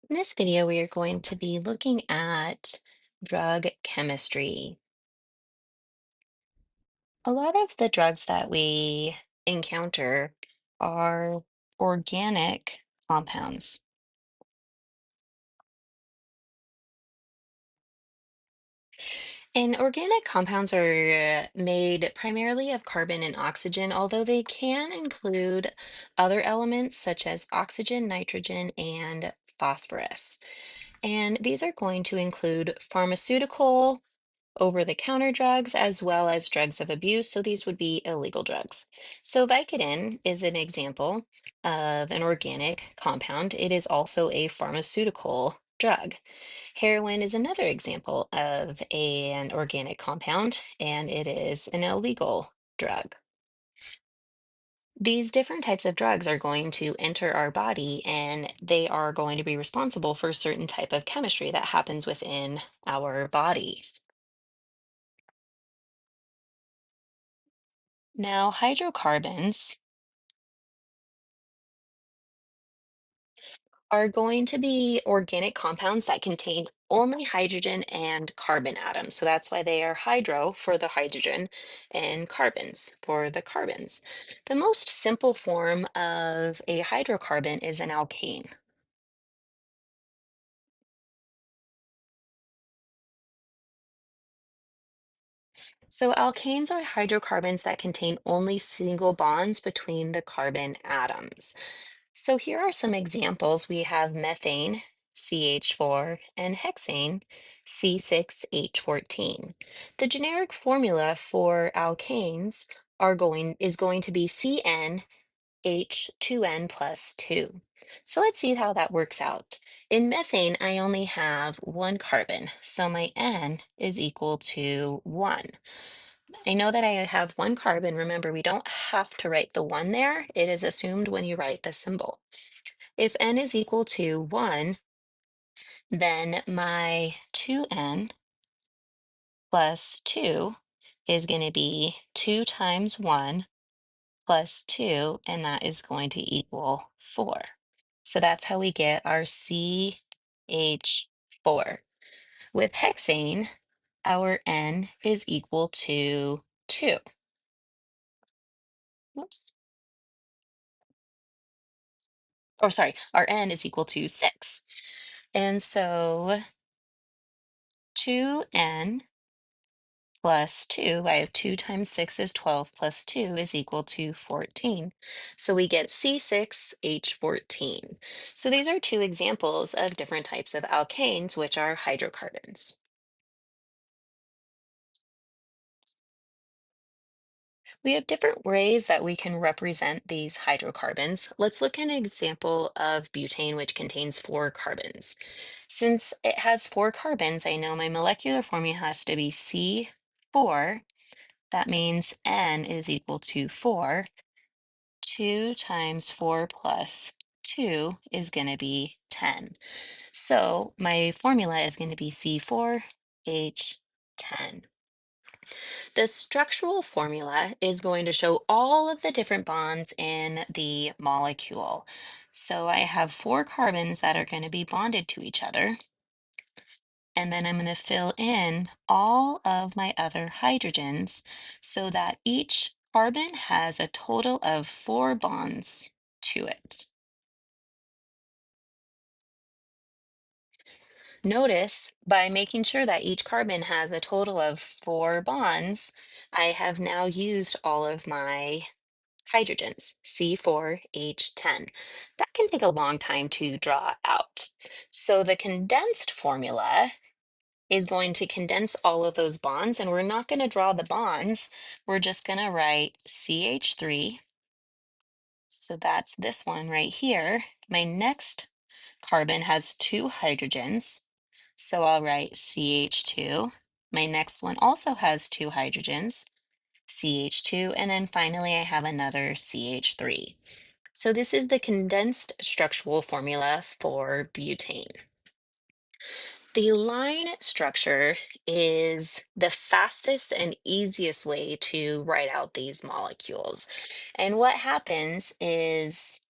In this video, we are going to be looking at drug chemistry. A lot of the drugs that we encounter are organic compounds. And organic compounds are made primarily of carbon and oxygen, although they can include other elements such as oxygen, nitrogen, and phosphorus. And these are going to include pharmaceutical, over-the-counter drugs as well as drugs of abuse. So these would be illegal drugs. So Vicodin is an example of an organic compound. It is also a pharmaceutical drug. Heroin is another example of an organic compound, and it is an illegal drug. These different types of drugs are going to enter our body, and they are going to be responsible for a certain type of chemistry that happens within our bodies. Now, hydrocarbons are going to be organic compounds that contain only hydrogen and carbon atoms. So that's why they are hydro for the hydrogen and carbons for the carbons. The most simple form of a hydrocarbon is an alkane. So alkanes are hydrocarbons that contain only single bonds between the carbon atoms. So here are some examples. We have methane, CH4, and hexane, C6H14. The generic formula for alkanes is going to be CnH2n plus 2. So let's see how that works out. In methane, I only have one carbon, so my N is equal to 1. I know that I have one carbon. Remember, we don't have to write the 1 there. It is assumed when you write the symbol. If n is equal to 1, then my 2n plus 2 is going to be 2 times 1 plus 2, and that is going to equal 4. So that's how we get our CH4. With hexane, our n is equal to 2. Whoops. Oh, sorry, our n is equal to 6. And so 2n plus 2, I have 2 times 6 is 12 plus 2 is equal to 14. So we get C6H14. So these are two examples of different types of alkanes, which are hydrocarbons. We have different ways that we can represent these hydrocarbons. Let's look at an example of butane, which contains 4 carbons. Since it has 4 carbons, I know my molecular formula has to be C4. That means N is equal to 4. 2 times 4 plus 2 is going to be 10. So my formula is going to be C4H10. The structural formula is going to show all of the different bonds in the molecule. So I have 4 carbons that are going to be bonded to each other. And then I'm going to fill in all of my other hydrogens so that each carbon has a total of 4 bonds to it. Notice by making sure that each carbon has a total of 4 bonds, I have now used all of my hydrogens, C4H10. That can take a long time to draw out. So the condensed formula is going to condense all of those bonds, and we're not going to draw the bonds. We're just going to write CH3. So that's this one right here. My next carbon has 2 hydrogens. So I'll write CH2. My next one also has 2 hydrogens, CH2, and then finally I have another CH3. So this is the condensed structural formula for butane. The line structure is the fastest and easiest way to write out these molecules. And what happens is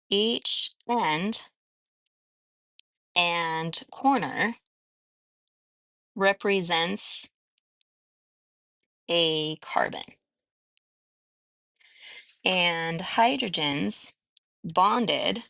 each end and corner represents a carbon. And hydrogens bonded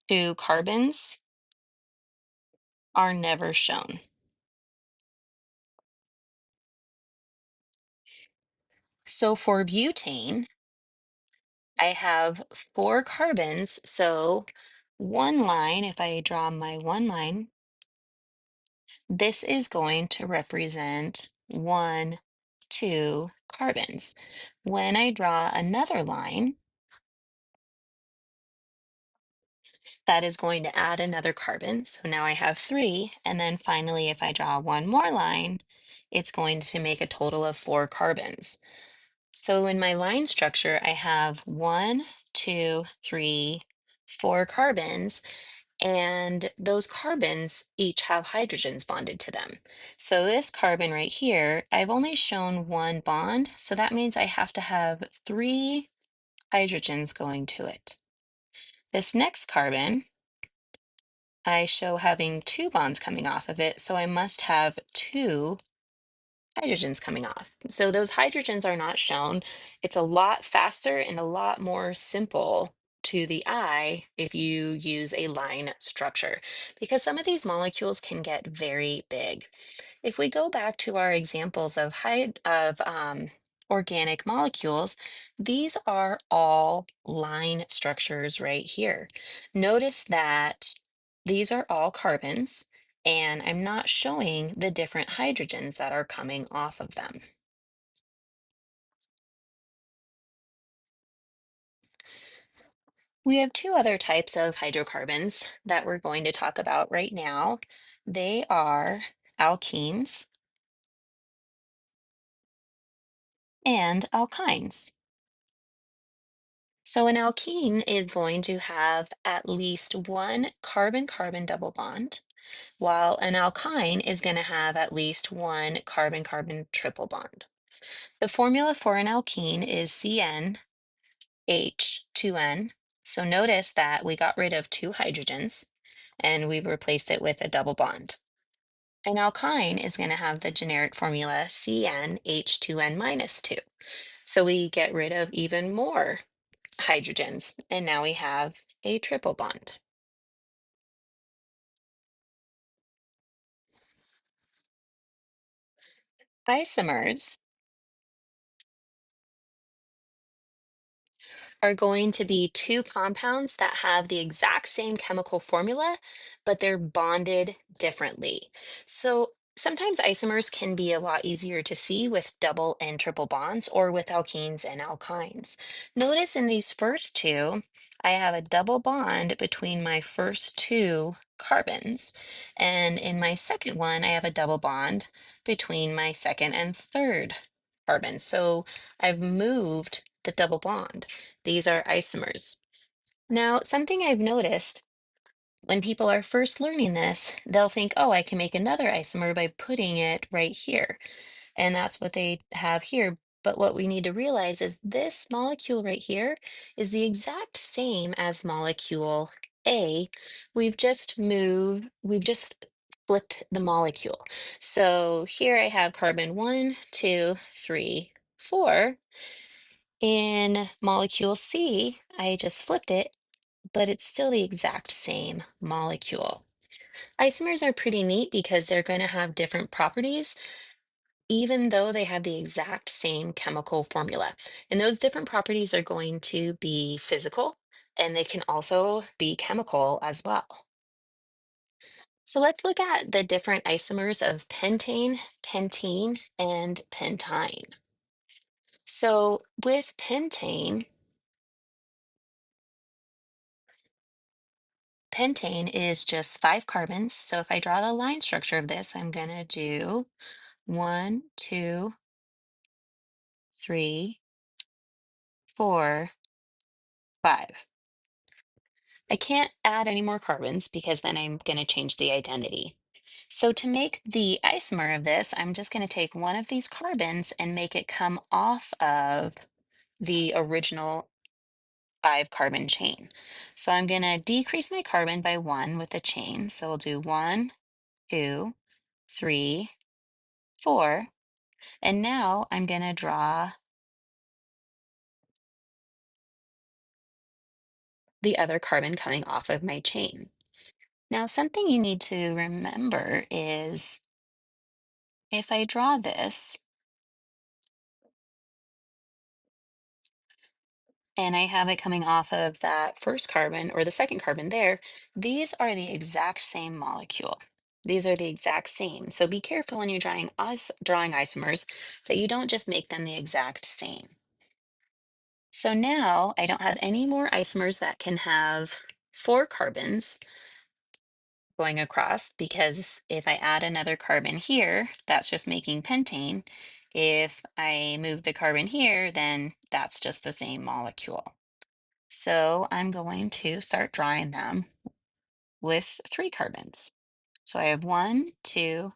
to carbons are never shown. So for butane, I have four carbons. So one line, if I draw my one line, this is going to represent one, two carbons. When I draw another line, that is going to add another carbon. So now I have three. And then finally, if I draw one more line, it's going to make a total of four carbons. So in my line structure, I have one, two, three, four carbons, and those carbons each have hydrogens bonded to them. So this carbon right here, I've only shown one bond, so that means I have to have three hydrogens going to it. This next carbon, I show having two bonds coming off of it, so I must have two hydrogens coming off. So those hydrogens are not shown. It's a lot faster and a lot more simple to the eye if you use a line structure, because some of these molecules can get very big. If we go back to our examples of organic molecules, these are all line structures right here. Notice that these are all carbons, and I'm not showing the different hydrogens that are coming off of them. We have two other types of hydrocarbons that we're going to talk about right now. They are alkenes and alkynes. So an alkene is going to have at least one carbon-carbon double bond, while an alkyne is going to have at least one carbon-carbon triple bond. The formula for an alkene is CnH2n. So notice that we got rid of two hydrogens and we've replaced it with a double bond. An alkyne is going to have the generic formula CnH2n minus 2. So we get rid of even more hydrogens, and now we have a triple bond. Isomers are going to be two compounds that have the exact same chemical formula, but they're bonded differently. So sometimes isomers can be a lot easier to see with double and triple bonds or with alkenes and alkynes. Notice in these first two, I have a double bond between my first two carbons. And in my second one, I have a double bond between my second and third carbons. So I've moved the double bond. These are isomers. Now, something I've noticed when people are first learning this, they'll think, oh, I can make another isomer by putting it right here. And that's what they have here. But what we need to realize is this molecule right here is the exact same as molecule A. We've just flipped the molecule. So here I have carbon one, two, three, four. In molecule C, I just flipped it, but it's still the exact same molecule. Isomers are pretty neat because they're going to have different properties, even though they have the exact same chemical formula. And those different properties are going to be physical, and they can also be chemical as well. So let's look at the different isomers of pentane, pentene, and pentyne. So with pentane, pentane is just five carbons. So if I draw the line structure of this, I'm going to do one, two, three, four, five. I can't add any more carbons because then I'm going to change the identity. So to make the isomer of this, I'm just going to take one of these carbons and make it come off of the original five carbon chain. So I'm going to decrease my carbon by one with the chain. So we'll do one, two, three, four. And now I'm going to draw the other carbon coming off of my chain. Now, something you need to remember is if I draw this and I have it coming off of that first carbon or the second carbon there, these are the exact same molecule. These are the exact same. So be careful when you're drawing isomers that you don't just make them the exact same. So now I don't have any more isomers that can have four carbons going across because if I add another carbon here, that's just making pentane. If I move the carbon here, then that's just the same molecule. So I'm going to start drawing them with three carbons. So I have one, two,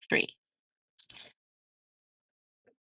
three.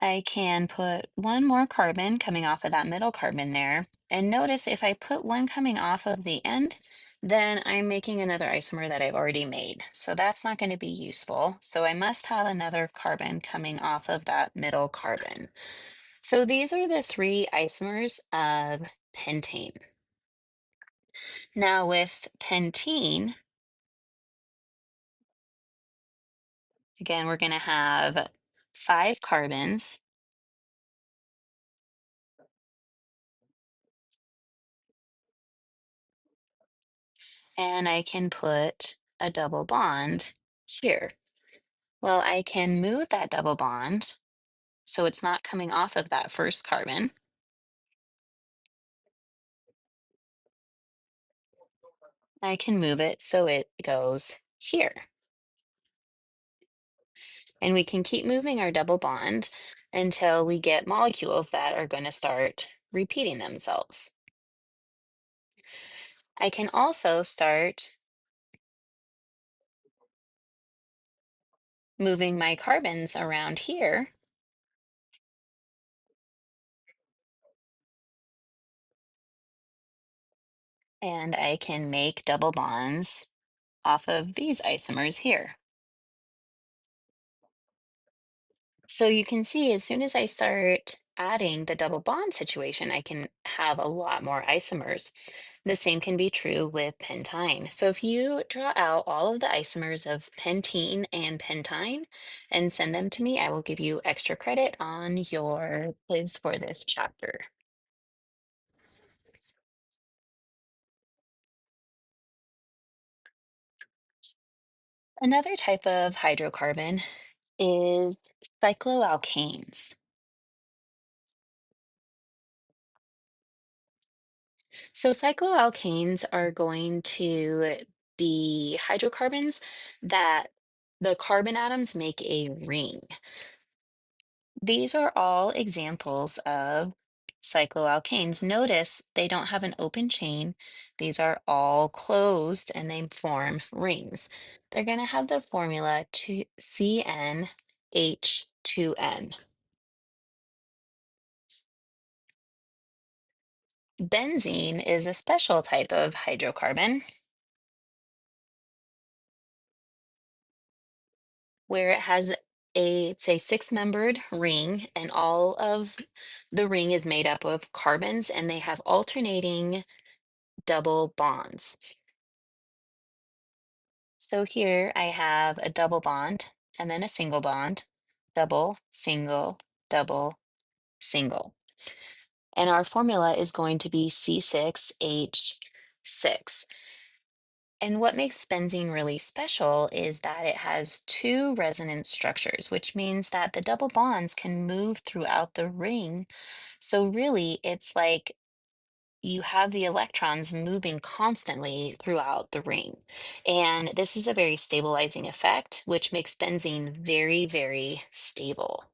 I can put one more carbon coming off of that middle carbon there. And notice if I put one coming off of the end, then I'm making another isomer that I've already made. So that's not going to be useful. So I must have another carbon coming off of that middle carbon. So these are the three isomers of pentane. Now with pentene, again, we're going to have five carbons, and I can put a double bond here. Well, I can move that double bond so it's not coming off of that first carbon. I can move it so it goes here. And we can keep moving our double bond until we get molecules that are going to start repeating themselves. I can also start moving my carbons around here. And I can make double bonds off of these isomers here. So you can see as soon as I start adding the double bond situation, I can have a lot more isomers. The same can be true with pentyne. So if you draw out all of the isomers of pentene and pentyne and send them to me, I will give you extra credit on your quiz for this chapter. Another type of hydrocarbon is cycloalkanes. So cycloalkanes are going to be hydrocarbons that the carbon atoms make a ring. These are all examples of cycloalkanes. Notice they don't have an open chain. These are all closed and they form rings. They're going to have the formula to CnH2n. Benzene is a special type of hydrocarbon where it has it's a six-membered ring, and all of the ring is made up of carbons, and they have alternating double bonds. So here I have a double bond, and then a single bond, double, single, double, single. And our formula is going to be C6H6. And what makes benzene really special is that it has two resonance structures, which means that the double bonds can move throughout the ring. So really, it's like you have the electrons moving constantly throughout the ring. And this is a very stabilizing effect, which makes benzene very, very stable.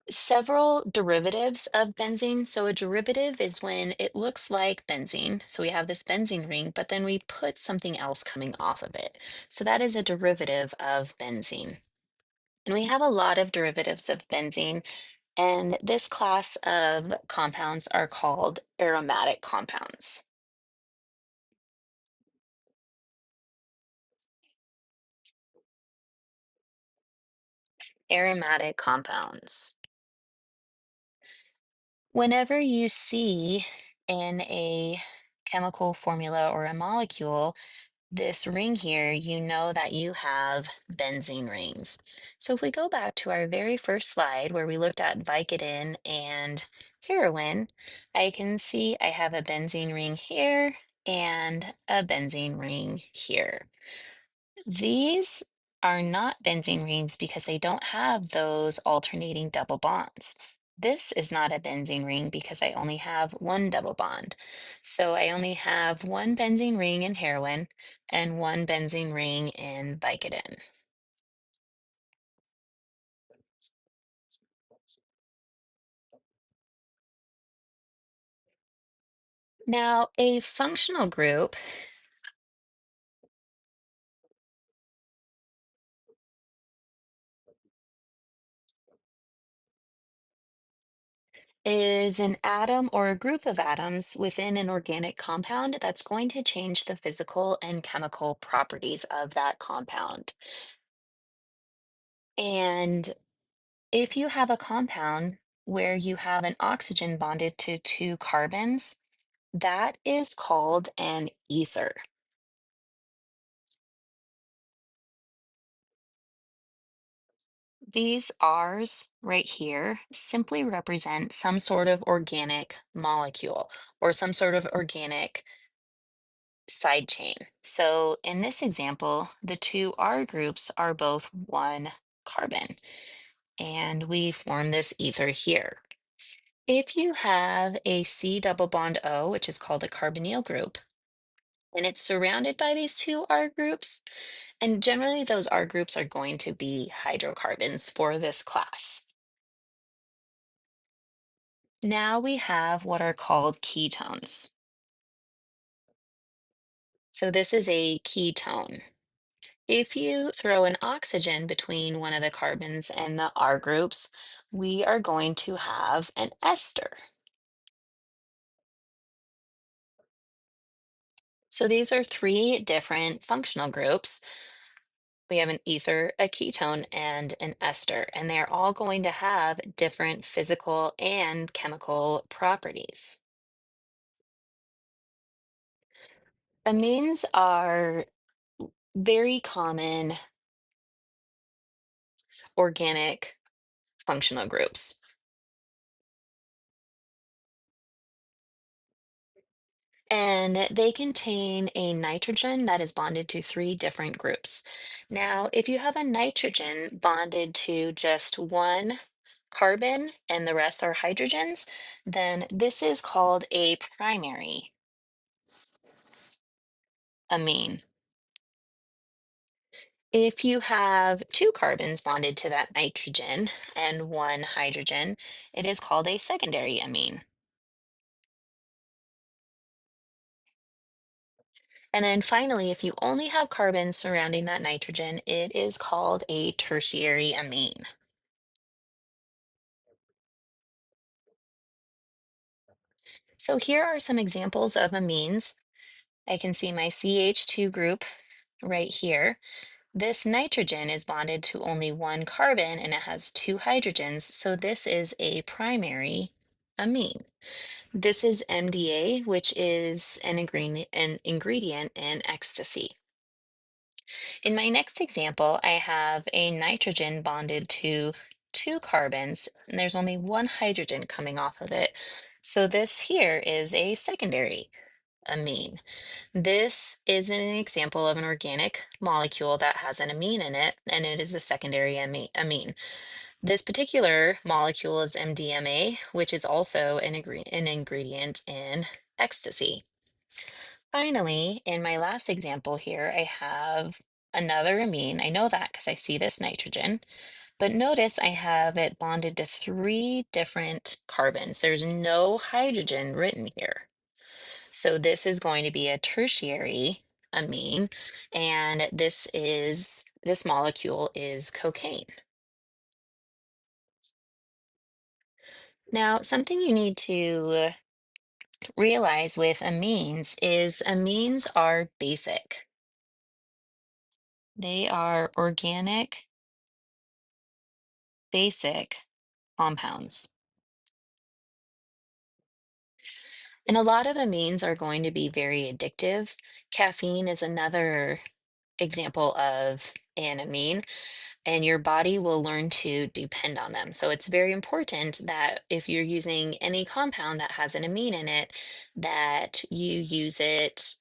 Several derivatives of benzene. So a derivative is when it looks like benzene. So we have this benzene ring, but then we put something else coming off of it. So that is a derivative of benzene. And we have a lot of derivatives of benzene, and this class of compounds are called aromatic compounds. Aromatic compounds. Whenever you see in a chemical formula or a molecule this ring here, you know that you have benzene rings. So if we go back to our very first slide where we looked at Vicodin and heroin, I can see I have a benzene ring here and a benzene ring here. These are not benzene rings because they don't have those alternating double bonds. This is not a benzene ring because I only have one double bond. So I only have one benzene ring in heroin and one benzene ring in Vicodin. Now, a functional group is an atom or a group of atoms within an organic compound that's going to change the physical and chemical properties of that compound. And if you have a compound where you have an oxygen bonded to two carbons, that is called an ether. These R's right here simply represent some sort of organic molecule or some sort of organic side chain. So in this example, the two R groups are both one carbon, and we form this ether here. If you have a C double bond O, which is called a carbonyl group, and it's surrounded by these two R groups, and generally those R groups are going to be hydrocarbons for this class. Now we have what are called ketones. So this is a ketone. If you throw an oxygen between one of the carbons and the R groups, we are going to have an ester. So these are three different functional groups. We have an ether, a ketone, and an ester, and they're all going to have different physical and chemical properties. Amines are very common organic functional groups. And they contain a nitrogen that is bonded to three different groups. Now, if you have a nitrogen bonded to just one carbon and the rest are hydrogens, then this is called a primary amine. If you have two carbons bonded to that nitrogen and one hydrogen, it is called a secondary amine. And then finally, if you only have carbons surrounding that nitrogen, it is called a tertiary amine. So here are some examples of amines. I can see my CH2 group right here. This nitrogen is bonded to only one carbon and it has two hydrogens, so this is a primary amine. This is MDA, which is an ingredient in ecstasy. In my next example, I have a nitrogen bonded to two carbons, and there's only one hydrogen coming off of it. So this here is a secondary amine. This is an example of an organic molecule that has an amine in it, and it is a secondary amine. This particular molecule is MDMA, which is also an ingredient in ecstasy. Finally, in my last example here, I have another amine. I know that because I see this nitrogen, but notice I have it bonded to three different carbons. There's no hydrogen written here. So this is going to be a tertiary amine, and this molecule is cocaine. Now, something you need to realize with amines is amines are basic. They are organic, basic compounds. And a lot of amines are going to be very addictive. Caffeine is another example of an amine, and your body will learn to depend on them. So it's very important that if you're using any compound that has an amine in it, that you use it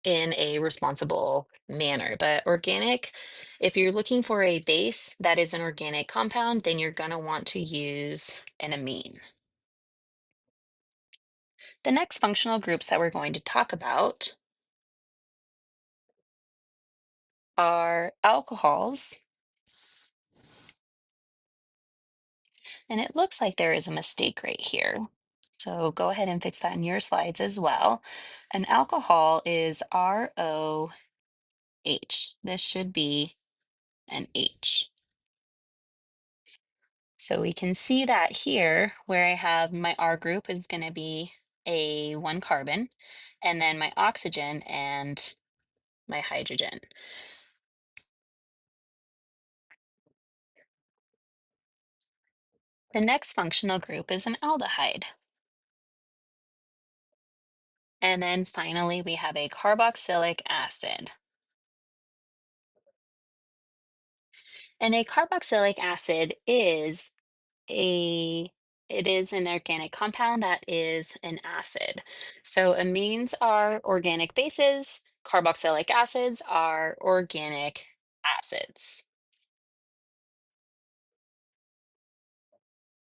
in a responsible manner. But organic, if you're looking for a base that is an organic compound, then you're going to want to use an amine. The next functional groups that we're going to talk about are alcohols, and it looks like there is a mistake right here. So go ahead and fix that in your slides as well. An alcohol is ROH. This should be an H. So we can see that here where I have my R group is going to be a one carbon, and then my oxygen and my hydrogen. The next functional group is an aldehyde. And then finally, we have a carboxylic acid. And a carboxylic acid is a it is an organic compound that is an acid. So amines are organic bases, carboxylic acids are organic acids.